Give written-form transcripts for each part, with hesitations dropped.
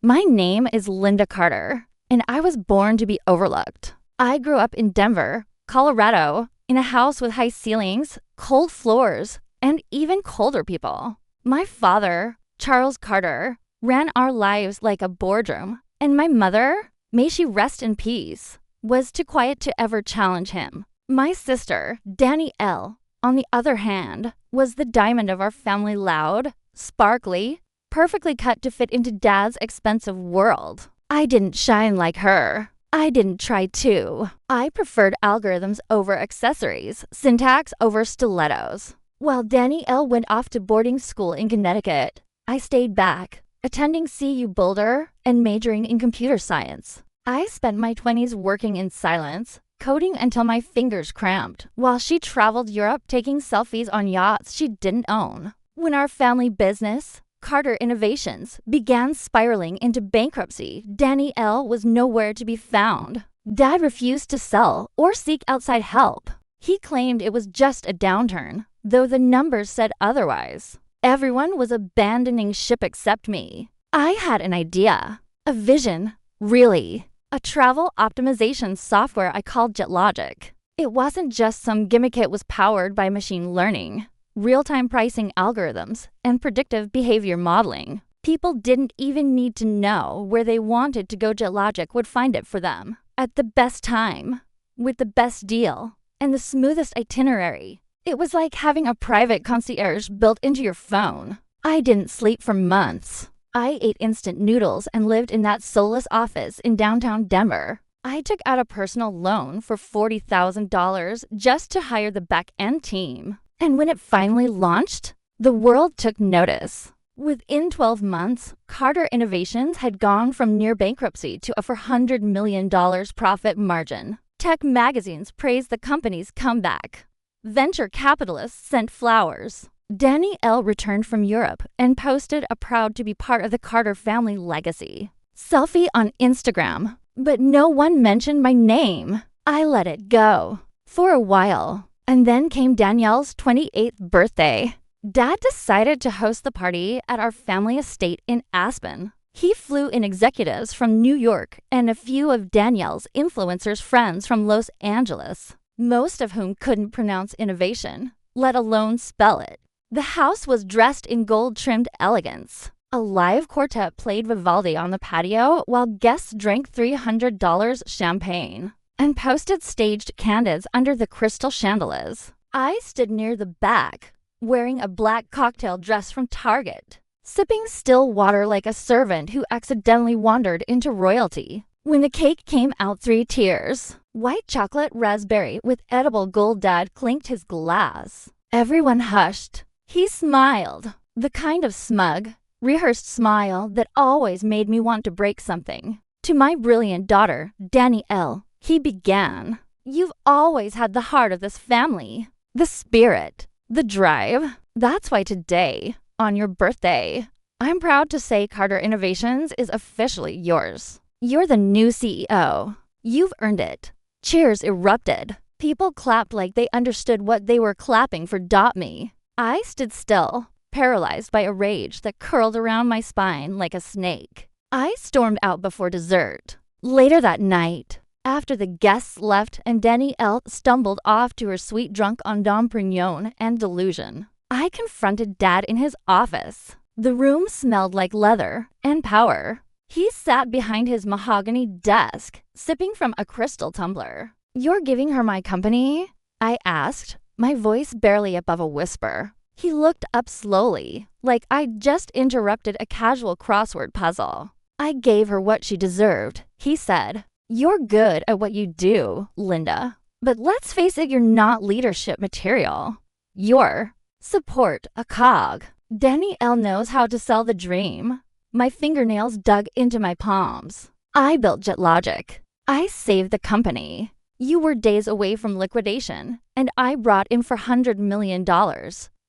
My name is Linda Carter, and I was born to be overlooked. I grew up in Denver, Colorado, in a house with high ceilings, cold floors, and even colder people. My father, Charles Carter, ran our lives like a boardroom, and my mother, may she rest in peace, was too quiet to ever challenge him. My sister, Danny L., on the other hand, was the diamond of our family, loud, sparkly, perfectly cut to fit into Dad's expensive world. I didn't shine like her. I didn't try to. I preferred algorithms over accessories, syntax over stilettos. While Danny L. went off to boarding school in Connecticut, I stayed back, attending CU Boulder and majoring in computer science. I spent my 20s working in silence, coding until my fingers cramped, while she traveled Europe taking selfies on yachts she didn't own. When our family business, Carter Innovations, began spiraling into bankruptcy, Danny L. was nowhere to be found. Dad refused to sell or seek outside help. He claimed it was just a downturn, though the numbers said otherwise. Everyone was abandoning ship except me. I had an idea, a vision, really. A travel optimization software I called JetLogic. It wasn't just some gimmick, it was powered by machine learning, real-time pricing algorithms, and predictive behavior modeling. People didn't even need to know where they wanted to go. JetLogic would find it for them, at the best time, with the best deal, and the smoothest itinerary. It was like having a private concierge built into your phone. I didn't sleep for months. I ate instant noodles and lived in that soulless office in downtown Denver. I took out a personal loan for $40,000 just to hire the back-end team. And when it finally launched, the world took notice. Within 12 months, Carter Innovations had gone from near bankruptcy to a $400 million profit margin. Tech magazines praised the company's comeback. Venture capitalists sent flowers. Danny L. returned from Europe and posted a proud to be part of the Carter family legacy. Selfie on Instagram, but no one mentioned my name. I let it go for a while. And then came Danielle's 28th birthday. Dad decided to host the party at our family estate in Aspen. He flew in executives from New York and a few of Danielle's influencers' friends from Los Angeles, most of whom couldn't pronounce innovation, let alone spell it. The house was dressed in gold-trimmed elegance. A live quartet played Vivaldi on the patio while guests drank $300 champagne and posted staged candids under the crystal chandeliers. I stood near the back, wearing a black cocktail dress from Target, sipping still water like a servant who accidentally wandered into royalty. When the cake came out, 3 tiers. White chocolate raspberry with edible gold. Dad clinked his glass. Everyone hushed. He smiled, the kind of smug, rehearsed smile that always made me want to break something. To my brilliant daughter, Danny L., he began. You've always had the heart of this family, the spirit, the drive. That's why today, on your birthday, I'm proud to say Carter Innovations is officially yours. You're the new CEO. You've earned it. Cheers erupted. People clapped like they understood what they were clapping for. Me. I stood still, paralyzed by a rage that curled around my spine like a snake. I stormed out before dessert. Later that night, after the guests left and Danny L. stumbled off to her suite drunk on Dom Perignon and delusion, I confronted Dad in his office. The room smelled like leather and power. He sat behind his mahogany desk, sipping from a crystal tumbler. "You're giving her my company?" I asked, my voice barely above a whisper. He looked up slowly, like I'd just interrupted a casual crossword puzzle. "I gave her what she deserved," he said. "You're good at what you do, Linda. But let's face it, you're not leadership material. You're support, a cog." Danny L. knows how to sell the dream. My fingernails dug into my palms. I built JetLogic. I saved the company. You were days away from liquidation, and I brought in $400 million.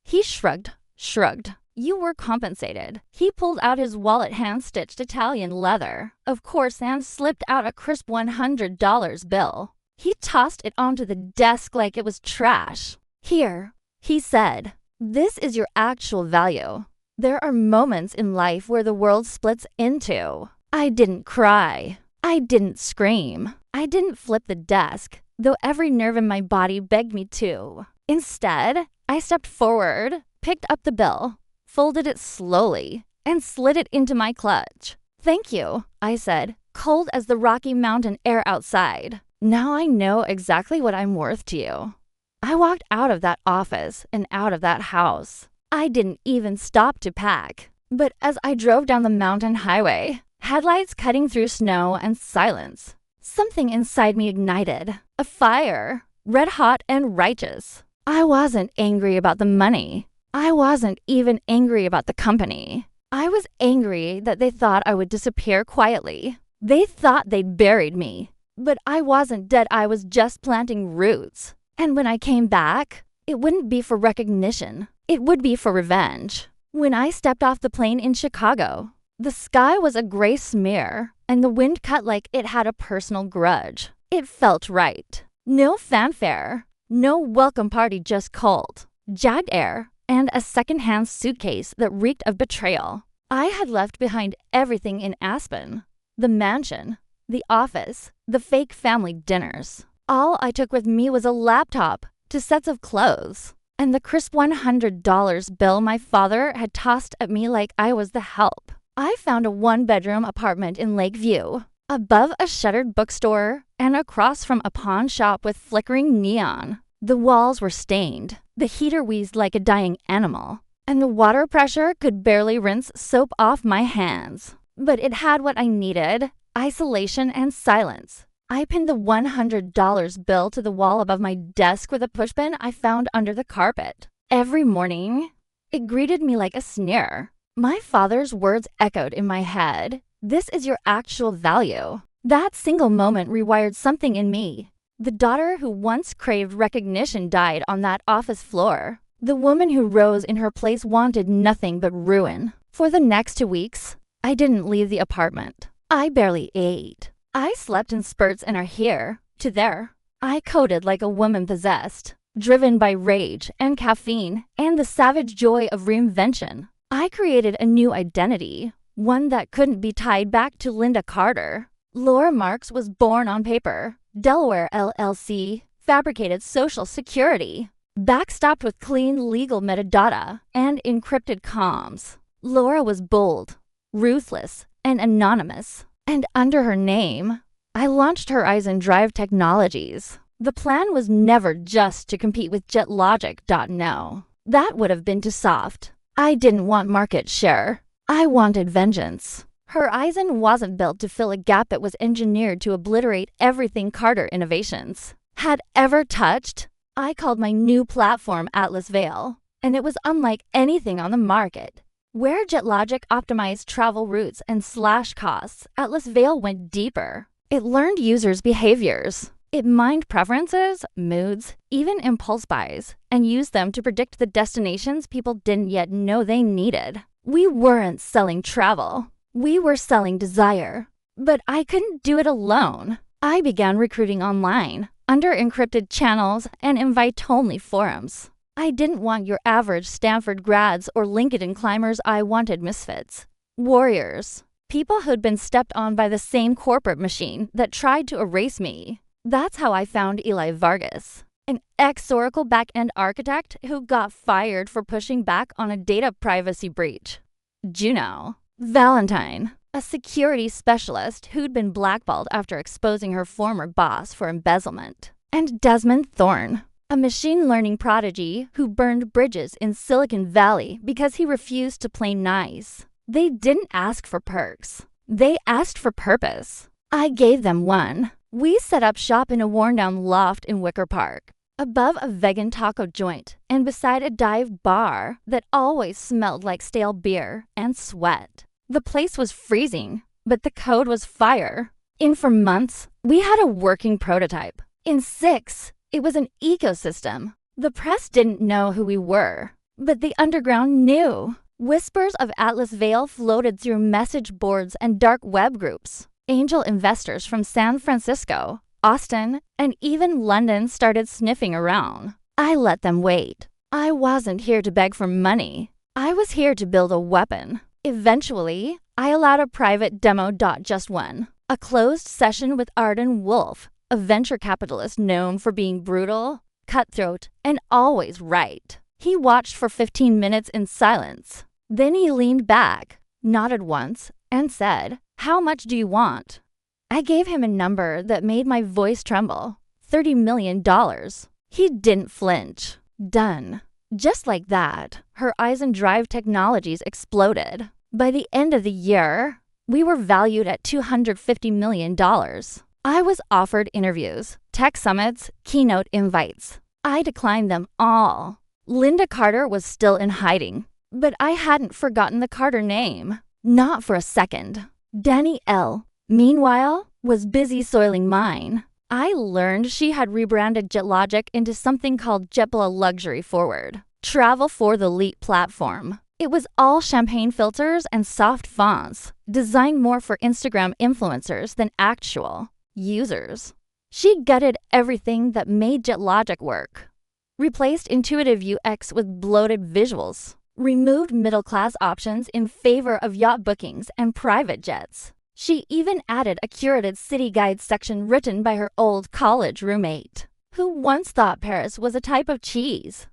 He shrugged. You were compensated. He pulled out his wallet, hand-stitched Italian leather, of course, and slipped out a crisp $100 bill. He tossed it onto the desk like it was trash. "Here," he said. "This is your actual value. There are moments in life where the world splits in two. I didn't cry. I didn't scream. I didn't flip the desk, though every nerve in my body begged me to. Instead, I stepped forward, picked up the bill, folded it slowly, and slid it into my clutch. "Thank you," I said, cold as the Rocky Mountain air outside. "Now I know exactly what I'm worth to you." I walked out of that office and out of that house. I didn't even stop to pack. But as I drove down the mountain highway, headlights cutting through snow and silence, something inside me ignited. A fire, red hot and righteous. I wasn't angry about the money. I wasn't even angry about the company. I was angry that they thought I would disappear quietly. They thought they'd buried me. But I wasn't dead, I was just planting roots. And when I came back, it wouldn't be for recognition. It would be for revenge. When I stepped off the plane in Chicago, the sky was a gray smear, and the wind cut like it had a personal grudge. It felt right. No fanfare, no welcome party, just cold, jagged air, and a secondhand suitcase that reeked of betrayal. I had left behind everything in Aspen. The mansion, the office, the fake family dinners. All I took with me was a laptop, 2 sets of clothes, and the crisp $100 bill my father had tossed at me like I was the help. I found a 1-bedroom apartment in Lakeview, above a shuttered bookstore and across from a pawn shop with flickering neon. The walls were stained, the heater wheezed like a dying animal, and the water pressure could barely rinse soap off my hands. But it had what I needed: isolation and silence. I pinned the $100 bill to the wall above my desk with a pushpin I found under the carpet. Every morning, it greeted me like a sneer. My father's words echoed in my head. "This is your actual value." That single moment rewired something in me. The daughter who once craved recognition died on that office floor. The woman who rose in her place wanted nothing but ruin. For the next 2 weeks, I didn't leave the apartment. I barely ate. I slept in spurts and are here, to there. I coded like a woman possessed, driven by rage and caffeine and the savage joy of reinvention. I created a new identity, one that couldn't be tied back to Linda Carter. Laura Marks was born on paper. Delaware LLC fabricated Social Security, backstopped with clean legal metadata and encrypted comms. Laura was bold, ruthless, and anonymous. And under her name, I launched Horizon Drive Technologies. The plan was never just to compete with JetLogic.no. That would have been too soft. I didn't want market share. I wanted vengeance. Horizon wasn't built to fill a gap, it was engineered to obliterate everything Carter Innovations had ever touched. I called my new platform Atlas Veil, and it was unlike anything on the market. Where JetLogic optimized travel routes and slashed costs, Atlas Veil went deeper. It learned users' behaviors. It mined preferences, moods, even impulse buys, and used them to predict the destinations people didn't yet know they needed. We weren't selling travel. We were selling desire. But I couldn't do it alone. I began recruiting online, under encrypted channels and invite-only forums. I didn't want your average Stanford grads or LinkedIn climbers. I wanted misfits. Warriors. People who'd been stepped on by the same corporate machine that tried to erase me. That's how I found Eli Vargas, an ex-Oracle back-end architect who got fired for pushing back on a data privacy breach. Juno. Valentine, a security specialist who'd been blackballed after exposing her former boss for embezzlement. And Desmond Thorne, a machine learning prodigy who burned bridges in Silicon Valley because he refused to play nice. They didn't ask for perks. They asked for purpose. I gave them one. We set up shop in a worn-down loft in Wicker Park, above a vegan taco joint and beside a dive bar that always smelled like stale beer and sweat. The place was freezing, but the code was fire. In 4 months, we had a working prototype. In 6, it was an ecosystem. The press didn't know who we were, but the underground knew. Whispers of Atlas Veil floated through message boards and dark web groups. Angel investors from San Francisco, Austin, and even London started sniffing around. I let them wait. I wasn't here to beg for money. I was here to build a weapon. Eventually, I allowed a private demo. Just one. A closed session with Arden Wolf, a venture capitalist known for being brutal, cutthroat, and always right. He watched for 15 minutes in silence. Then he leaned back, nodded once, and said, "How much do you want?" I gave him a number that made my voice tremble. $30 million. He didn't flinch. Done. Just like that, her eyes and Drive Technologies exploded. By the end of the year, we were valued at $250 million. I was offered interviews, tech summits, keynote invites. I declined them all. Linda Carter was still in hiding, but I hadn't forgotten the Carter name. Not for a second. Danny L., meanwhile, was busy soiling mine. I learned she had rebranded JetLogic into something called JetBlue Luxury Forward. Travel for the elite platform. It was all champagne filters and soft fonts, designed more for Instagram influencers than actual users. She gutted everything that made JetLogic work. Replaced intuitive UX with bloated visuals. Removed middle-class options in favor of yacht bookings and private jets. She even added a curated city guide section written by her old college roommate, who once thought Paris was a type of cheese.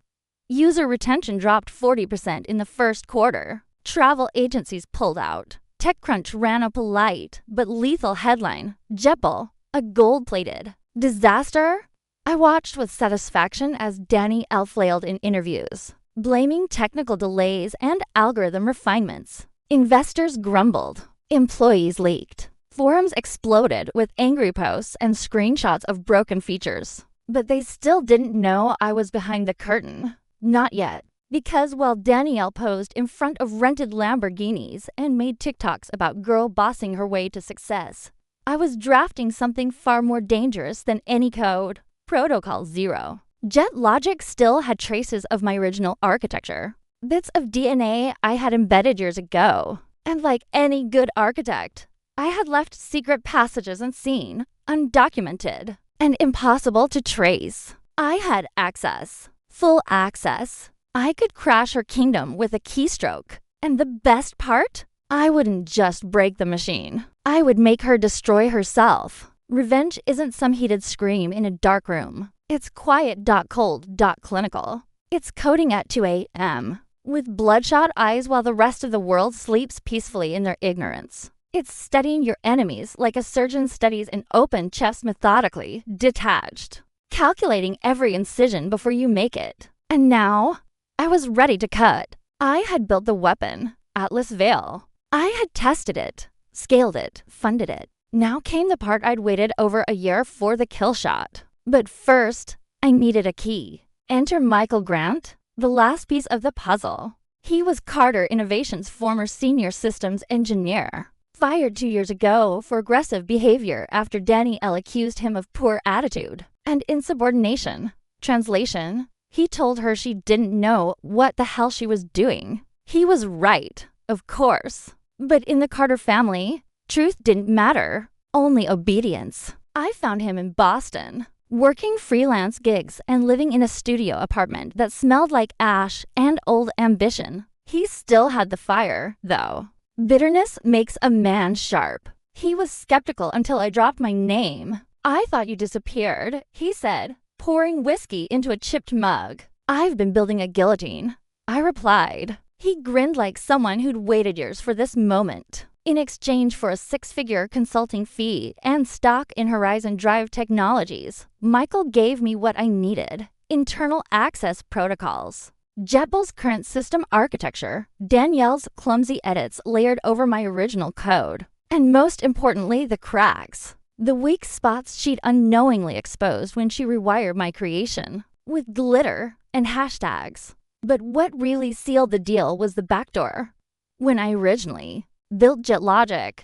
User retention dropped 40% in the first quarter. Travel agencies pulled out. TechCrunch ran a polite but lethal headline, JetBlue, a gold-plated disaster. I watched with satisfaction as Danny L. flailed in interviews, blaming technical delays and algorithm refinements. Investors grumbled. Employees leaked. Forums exploded with angry posts and screenshots of broken features. But they still didn't know I was behind the curtain. Not yet. Because while Danielle posed in front of rented Lamborghinis and made TikToks about girl bossing her way to success, I was drafting something far more dangerous than any code. Protocol Zero. JetLogic still had traces of my original architecture. Bits of DNA I had embedded years ago. And like any good architect, I had left secret passages unseen, undocumented, and impossible to trace. I had access. Full access. I could crash her kingdom with a keystroke. And the best part? I wouldn't just break the machine. I would make her destroy herself. Revenge isn't some heated scream in a dark room. It's quiet, cold, clinical. It's coding at 2 a.m. with bloodshot eyes while the rest of the world sleeps peacefully in their ignorance. It's studying your enemies like a surgeon studies an open chest methodically, detached. Calculating every incision before you make it. And now, I was ready to cut. I had built the weapon, Atlas Veil. I had tested it, scaled it, funded it. Now came the part I'd waited over a year for the kill shot. But first, I needed a key. Enter Michael Grant, the last piece of the puzzle. He was Carter Innovations' former senior systems engineer, fired 2 years ago for aggressive behavior after Danny L. accused him of poor attitude and insubordination. Translation, he told her she didn't know what the hell she was doing. He was right, of course. But in the Carter family, truth didn't matter, only obedience. I found him in Boston, working freelance gigs and living in a studio apartment that smelled like ash and old ambition. He still had the fire, though. Bitterness makes a man sharp. He was skeptical until I dropped my name. "I thought you disappeared," he said, pouring whiskey into a chipped mug. "I've been building a guillotine," I replied. He grinned like someone who'd waited years for this moment. In exchange for a 6-figure consulting fee and stock in Horizon Drive Technologies, Michael gave me what I needed: internal access protocols. JetBlue's current system architecture, Danielle's clumsy edits layered over my original code, and most importantly, the cracks. The weak spots she'd unknowingly exposed when she rewired my creation, with glitter and hashtags. But what really sealed the deal was the backdoor. When I originally built JetLogic,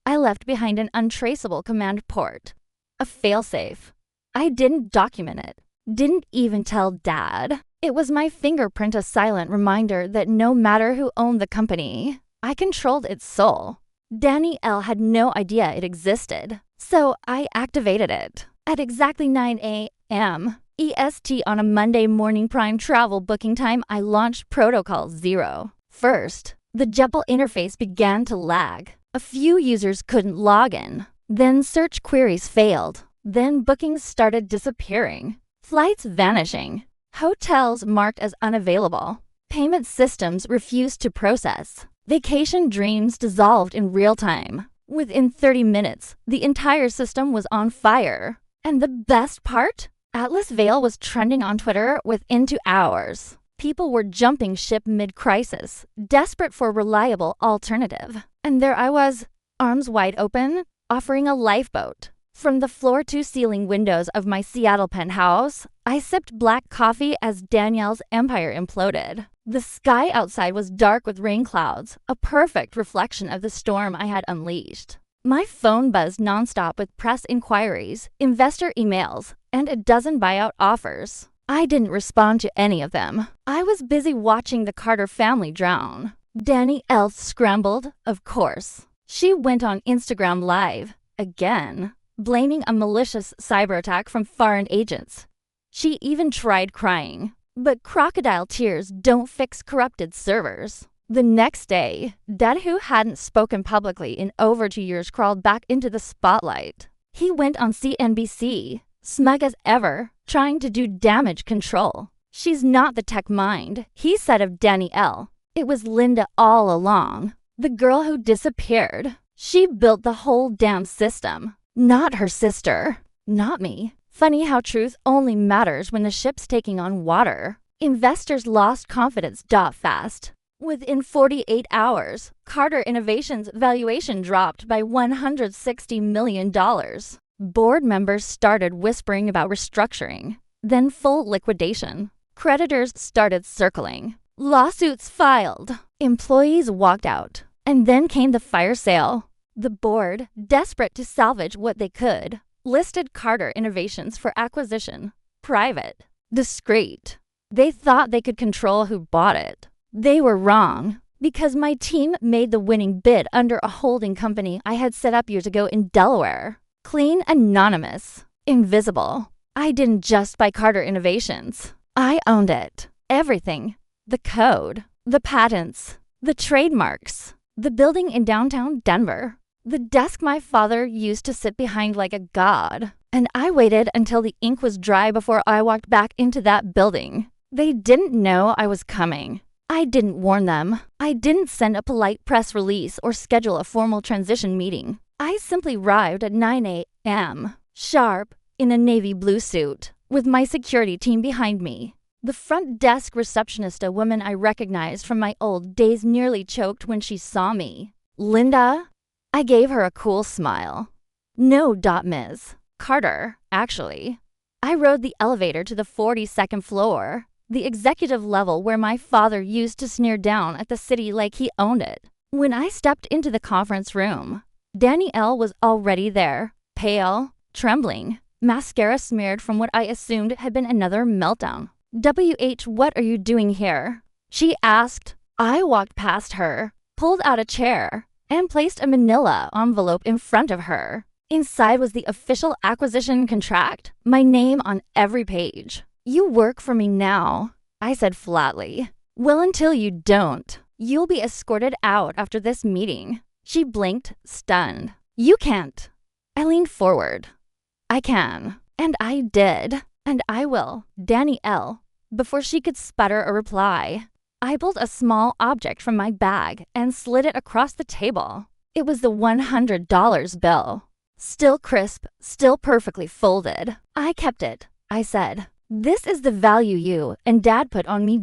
I left behind an untraceable command port, a failsafe. I didn't document it, didn't even tell Dad. It was my fingerprint, a silent reminder that no matter who owned the company, I controlled its soul. Danny L. had no idea it existed, so I activated it. At exactly 9 a.m. EST on a Monday morning prime travel booking time, I launched Protocol Zero. First, The JEPL interface began to lag. A few users couldn't log in. Then search queries failed. Then bookings started disappearing. Flights vanishing. Hotels marked as unavailable. Payment systems refused to process. Vacation dreams dissolved in real time. Within 30 minutes, the entire system was on fire. And the best part? Atlas Veil was trending on Twitter within 2 hours. People were jumping ship mid-crisis, desperate for a reliable alternative. And there I was, arms wide open, offering a lifeboat. From the floor-to-ceiling windows of my Seattle penthouse, I sipped black coffee as Danielle's empire imploded. The sky outside was dark with rain clouds, a perfect reflection of the storm I had unleashed. My phone buzzed nonstop with press inquiries, investor emails, and a dozen buyout offers. I didn't respond to any of them. I was busy watching the Carter family drown. Danielle scrambled, of course. She went on Instagram Live, again, blaming a malicious cyber attack from foreign agents. She even tried crying. But crocodile tears don't fix corrupted servers. The next day, Dad, who hadn't spoken publicly in over 2 years, crawled back into the spotlight. He went on CNBC, smug as ever, trying to do damage control. She's not the tech mind, he said of Danielle. It was Linda all along, the girl who disappeared. She built the whole damn system. Not her sister. Not me. Funny how truth only matters when the ship's taking on water. Investors lost confidence fast. Within 48 hours, Carter Innovations' valuation dropped by $160 million. Board members started whispering about restructuring, then full liquidation. Creditors started circling. Lawsuits filed. Employees walked out. And then came the fire sale. The board, desperate to salvage what they could, listed Carter Innovations for acquisition. Private. Discreet. They thought they could control who bought it. They were wrong, because my team made the winning bid under a holding company I had set up years ago in Delaware. Clean, anonymous, invisible. I didn't just buy Carter Innovations. I owned it. Everything. The code, the patents, the trademarks, the building in downtown Denver, the desk my father used to sit behind like a god. And I waited until the ink was dry before I walked back into that building. They didn't know I was coming. I didn't warn them. I didn't send a polite press release or schedule a formal transition meeting. I simply arrived at 9 a.m., sharp, in a navy blue suit, with my security team behind me. The front desk receptionist, a woman I recognized from my old days, nearly choked when she saw me. Linda? I gave her a cool smile. No, Ms. Carter, actually. I rode the elevator to the 42nd floor, the executive level where my father used to sneer down at the city like he owned it. When I stepped into the conference room, Danielle was already there, pale, trembling, mascara smeared from what I assumed had been another meltdown. What are you doing here? She asked. I walked past her, pulled out a chair, and placed a manila envelope in front of her. Inside was the official acquisition contract, my name on every page. You work for me now, I said flatly. Well, until you don't. You'll be escorted out after this meeting. She blinked, stunned. You can't. I leaned forward. I can. And I did. And I will. Danielle. Before she could sputter a reply, I pulled a small object from my bag and slid it across the table. It was the $100 bill. Still crisp, still perfectly folded. I kept it, I said. This is the value you and Dad put on me,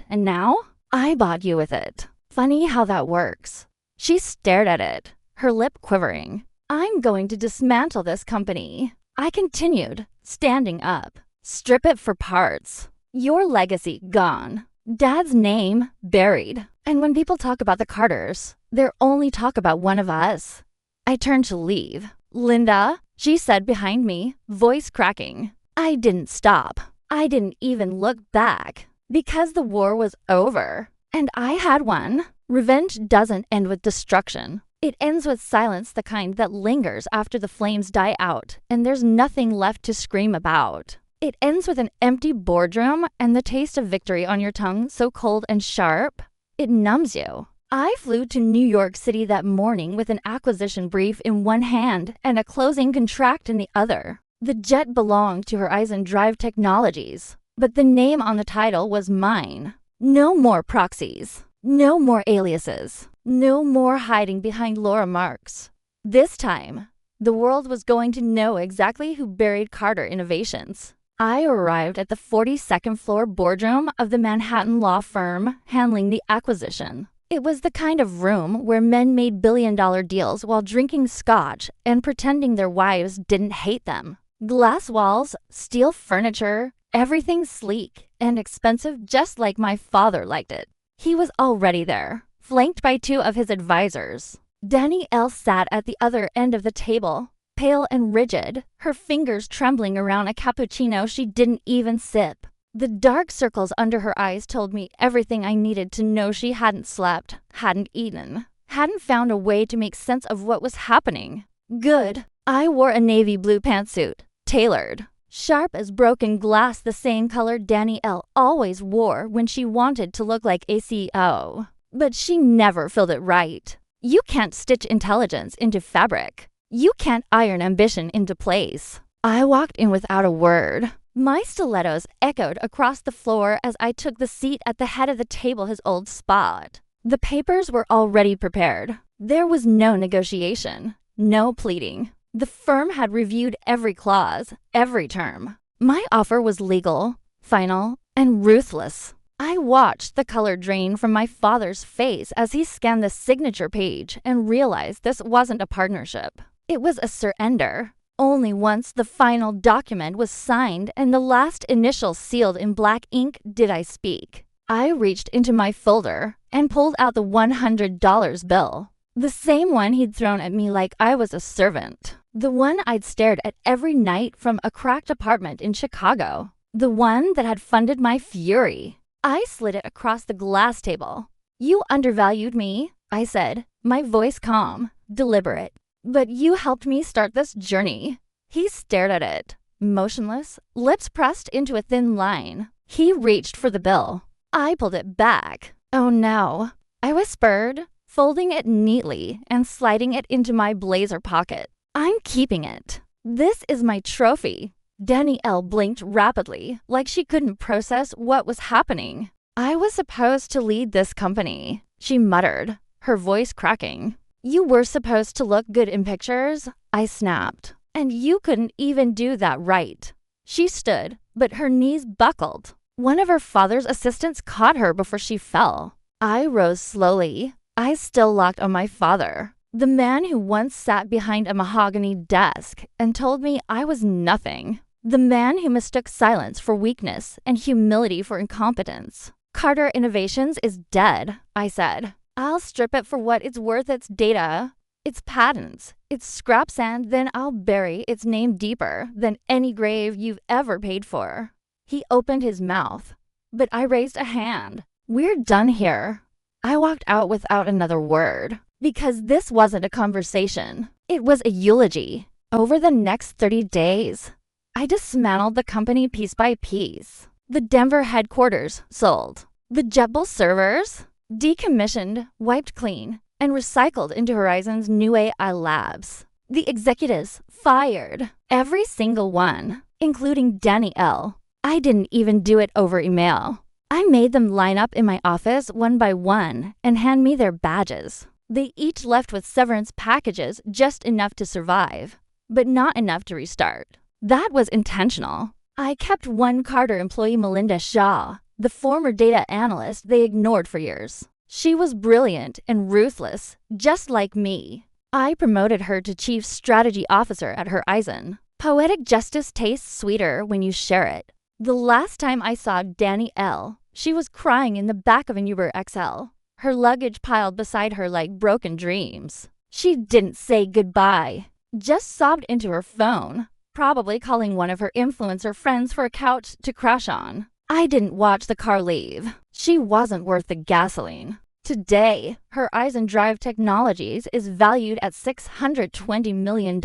and now I bought you with it. Funny how that works. She stared at it, her lip quivering. I'm going to dismantle this company. I continued, standing up. Strip it for parts. Your legacy gone. Dad's name buried. And when people talk about the Carters, they're only talk about one of us. I turned to leave. Linda, she said behind me, voice cracking. I didn't stop. I didn't even look back. Because the war was over. And I had one. Revenge doesn't end with destruction. It ends with silence, the kind that lingers after the flames die out and there's nothing left to scream about. It ends with an empty boardroom and the taste of victory on your tongue so cold and sharp, it numbs you. I flew to New York City that morning with an acquisition brief in one hand and a closing contract in the other. The jet belonged to Horizon Drive Technologies, but the name on the title was mine. No more proxies. No more aliases. No more hiding behind Laura Marks. This time, the world was going to know exactly who buried Carter Innovations. I arrived at the 42nd floor boardroom of the Manhattan law firm handling the acquisition. It was the kind of room where men made billion-dollar deals while drinking scotch and pretending their wives didn't hate them. Glass walls, steel furniture, everything sleek and expensive just like my father liked it. He was already there, flanked by two of his advisors. Danny L. sat at the other end of the table, pale and rigid, her fingers trembling around a cappuccino she didn't even sip. The dark circles under her eyes told me everything I needed to know. She hadn't slept, hadn't eaten, hadn't found a way to make sense of what was happening. Good. I wore a navy blue pantsuit, tailored, sharp as broken glass, the same color Danny L. always wore when she wanted to look like a CEO. But she never filled it right. You can't stitch intelligence into fabric. You can't iron ambition into place. I walked in without a word. My stilettos echoed across the floor as I took the seat at the head of the table, his old spot. The papers were already prepared. There was no negotiation, no pleading. The firm had reviewed every clause, every term. My offer was legal, final, and ruthless. I watched the color drain from my father's face as he scanned the signature page and realized this wasn't a partnership. It was a surrender. Only once the final document was signed and the last initial sealed in black ink did I speak. I reached into my folder and pulled out the $100 bill. The same one he'd thrown at me like I was a servant. The one I'd stared at every night from a cracked apartment in Chicago. The one that had funded my fury. I slid it across the glass table. "You undervalued me," I said, my voice calm, deliberate. "But you helped me start this journey." He stared at it, motionless, lips pressed into a thin line. He reached for the bill. I pulled it back. "Oh no," I whispered, folding it neatly and sliding it into my blazer pocket. "I'm keeping it. This is my trophy." Danny L. blinked rapidly, like she couldn't process what was happening. "I was supposed to lead this company," she muttered, her voice cracking. "You were supposed to look good in pictures," I snapped. "And you couldn't even do that right." She stood, but her knees buckled. One of her father's assistants caught her before she fell. I rose slowly, eyes still locked on my father, the man who once sat behind a mahogany desk and told me I was nothing. The man who mistook silence for weakness and humility for incompetence. "Carter Innovations is dead," I said. "I'll strip it for what it's worth, its data, its patents, its scrap sand, then I'll bury its name deeper than any grave you've ever paid for." He opened his mouth, but I raised a hand. "We're done here." I walked out without another word, because this wasn't a conversation. It was a eulogy. Over the next 30 days, I dismantled the company piece by piece. The Denver headquarters sold. The JetBlue servers decommissioned, wiped clean, and recycled into Horizon's new AI labs. The executives fired. Every single one, including Danny L. I didn't even do it over email. I made them line up in my office one by one and hand me their badges. They each left with severance packages, just enough to survive, but not enough to restart. That was intentional. I kept one Carter employee, Melinda Shaw, the former data analyst they ignored for years. She was brilliant and ruthless, just like me. I promoted her to Chief Strategy Officer at Horizon. Poetic justice tastes sweeter when you share it. The last time I saw Danny L., she was crying in the back of an Uber XL, her luggage piled beside her like broken dreams. She didn't say goodbye, just sobbed into her phone, probably calling one of her influencer friends for a couch to crash on. I didn't watch the car leave. She wasn't worth the gasoline. Today, Horizon Drive Technologies is valued at $620 million,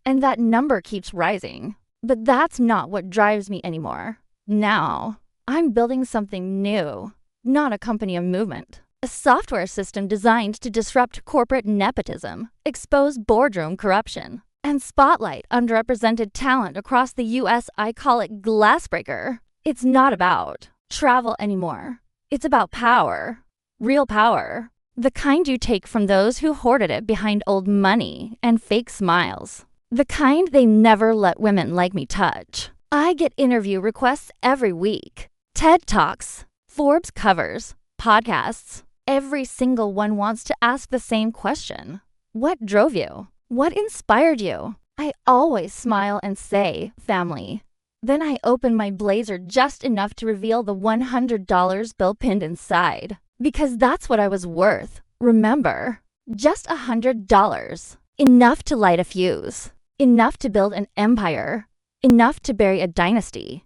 and that number keeps rising. But that's not what drives me anymore. Now, I'm building something new, not a company of movement. a software system designed to disrupt corporate nepotism, expose boardroom corruption, and spotlight underrepresented talent across the US. I call it Glassbreaker. It's not about travel anymore. It's about power. Real power. The kind you take from those who hoarded it behind old money and fake smiles. The kind they never let women like me touch. I get interview requests every week. TED Talks, Forbes covers, podcasts. Every single one wants to ask the same question. What drove you? What inspired you? I always smile and say, family. Then I open my blazer just enough to reveal the $100 bill pinned inside. Because that's what I was worth. Remember, just $100. Enough to light a fuse. Enough to build an empire. Enough to bury a dynasty.